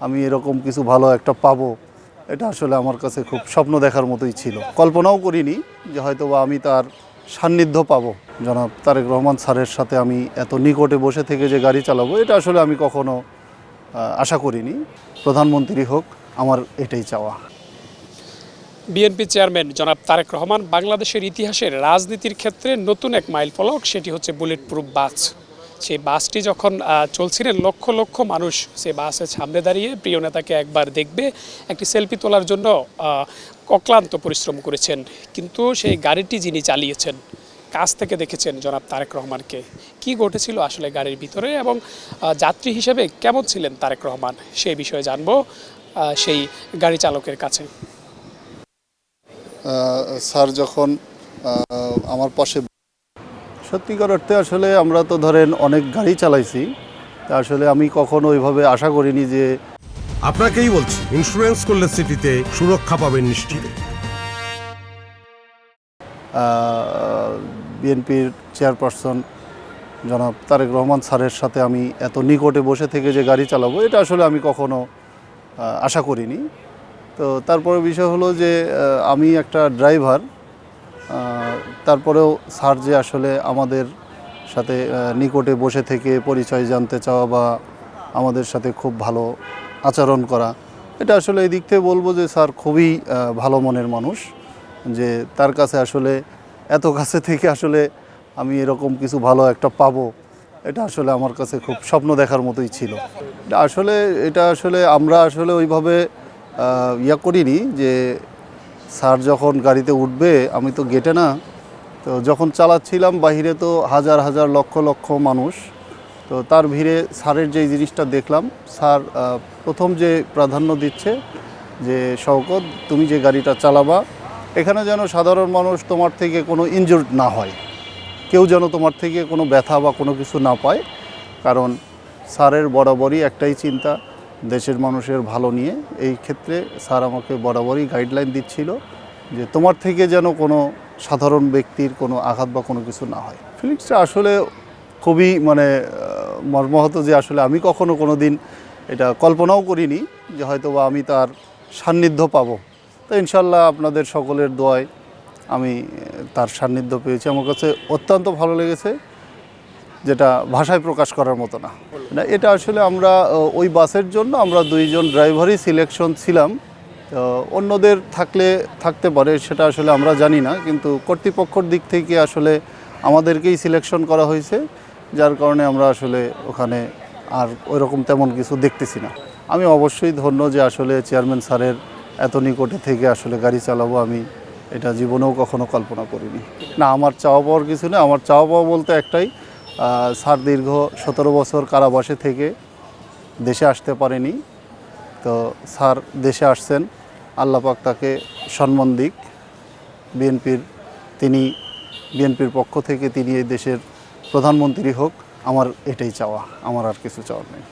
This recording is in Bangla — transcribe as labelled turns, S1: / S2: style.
S1: আমি এরকম কিছু ভালো একটা পাবো, এটা আসলে আমার কাছে খুব স্বপ্ন দেখার মতোই ছিল। কল্পনাও করিনি যে হয়তোবা আমি তার সান্নিধ্য পাবো। জনাব তারেক রহমান স্যারের সাথে আমি এত নিকটে বসে থেকে যে গাড়ি চালাবো, এটা আসলে আমি কখনো আশা করিনি। প্রধানমন্ত্রী হোক, আমার এটাই চাওয়া।
S2: বিএনপি চেয়ারম্যান জনাব তারেক রহমান বাংলাদেশের ইতিহাসের রাজনীতির ক্ষেত্রে নতুন এক মাইলফলক, সেটি হচ্ছে বুলেট প্রুফ বাস। সেই বাসটি যখন চলছিলেন, লক্ষ লক্ষ মানুষ সেই বাসের সামনে দাঁড়িয়ে প্রিয় নেতাকে একবার দেখবে, একটি সেলফি তোলার জন্য অক্লান্ত পরিশ্রম করেছেন। কিন্তু সেই গাড়িটি যিনি চালিয়েছেন, কাছ থেকে দেখেছেন জনাব তারেক রহমানকে। কি ঘটেছিল আসলে গাড়ির ভিতরে এবং যাত্রী হিসেবে কেমন ছিলেন তারেক রহমান, সেই বিষয়ে জানবো সেই গাড়ি চালকের কাছে।
S1: স্যার যখন আমার পাশে, সত্যিকার অর্থে আসলে আমরা তো ধরেন অনেক গাড়ি চালাইছি, তা আসলে আমি কখনো ওইভাবে আশা করিনি যে।
S3: আপনাকেই বলছি, ইন্স্যুরেন্স করলে সিটিতে সুরক্ষা পাবেন নিশ্চিত।
S1: বিএনপির চেয়ারপারসন জনাব তারেক রহমান স্যারের সাথে আমি এত নিকটে বসে থেকে যে গাড়ি চালাবো, এটা আসলে আমি কখনো আশা করিনি। তো তারপরে বিষয় হলো যে আমি একটা ড্রাইভার, তারপরেও স্যার যে আসলে আমাদের সাথে নিকটে বসে থেকে পরিচয় জানতে চাওয়া বা আমাদের সাথে খুব ভালো আচরণ করা, এটা আসলে এই দিক থেকে বলবো যে স্যার খুবই ভালো মনের মানুষ। যে তার কাছে আসলে এত কাছে থেকে আসলে আমি এরকম কিছু ভালো একটা পাবো, এটা আসলে আমার কাছে খুব স্বপ্ন দেখার মতোই ছিল। এটা আসলে আমরা আসলে ওইভাবে ইয়া করিনি যে স্যার যখন গাড়িতে উঠবে, আমি তো গেটে না, তো যখন চালাচ্ছিলাম বাহিরে তো হাজার হাজার লক্ষ লক্ষ মানুষ, তো তার ভিড়ে স্যারের যেই জিনিসটা দেখলাম, স্যার প্রথম যে প্রাধান্য দিচ্ছে যে শওকত, তুমি যে গাড়িটা চালাবা এখানে যেন সাধারণ মানুষ তোমার থেকে কোনো ইনজুর্ড না হয়, কেউ যেন তোমার থেকে কোনো ব্যথা বা কোনো কিছু না পায়। কারণ স্যারের বরাবরই একটাই চিন্তা, দেশের মানুষের ভালো নিয়ে। এই ক্ষেত্রে স্যার আমাকে বরাবরই গাইডলাইন দিচ্ছিল যে তোমার থেকে যেন কোনো সাধারণ ব্যক্তির কোনো আঘাত বা কোনো কিছু না হয়। ফিলিংসটা আসলে খুবই মর্মাহত, যে আসলে আমি কখনো কোনো দিন এটা কল্পনাও করিনি যে হয়তোবা আমি তার সান্নিধ্য পাবো। তো ইনশাল্লাহ আপনাদের সকলের দোয়ায় আমি তার সান্নিধ্য পেয়েছি। আমার কাছে অত্যন্ত ভালো লেগেছে, যেটা ভাষায় প্রকাশ করার মতো না। এটা আসলে আমরা ওই বাসের জন্য আমরা দুইজন ড্রাইভারই সিলেকশন ছিলাম। তো অন্যদের থাকতে পারে, সেটা আসলে আমরা জানি না, কিন্তু কর্তৃপক্ষের দিক থেকে আসলে আমাদেরকেই সিলেকশন করা হয়েছে, যার কারণে আমরা আসলে ওখানে আর ওইরকম তেমন কিছু দেখতেছি না। আমি অবশ্যই ধন্য যে আসলে চেয়ারম্যান স্যারের এত নিকটে থেকে আসলে গাড়ি চালাবো, আমি এটা জীবনেও কখনো কল্পনা করিনি। না, আমার চাওয়া পাওয়ার কিছু না। আমার চাওয়া পাওয়া বলতে একটাই, স্যার দীর্ঘ 17 বছর কারাবাসে থেকে দেশে আসতে পারেনি। তো স্যার দেশে আসছেন, আল্লাহ পাক তাকে সম্মান দিক। বিএনপির পক্ষ থেকে তিনি এই দেশের প্রধানমন্ত্রী হোক, আমার এটাই চাওয়া, আমার আর কিছু চাওয়ার নেই।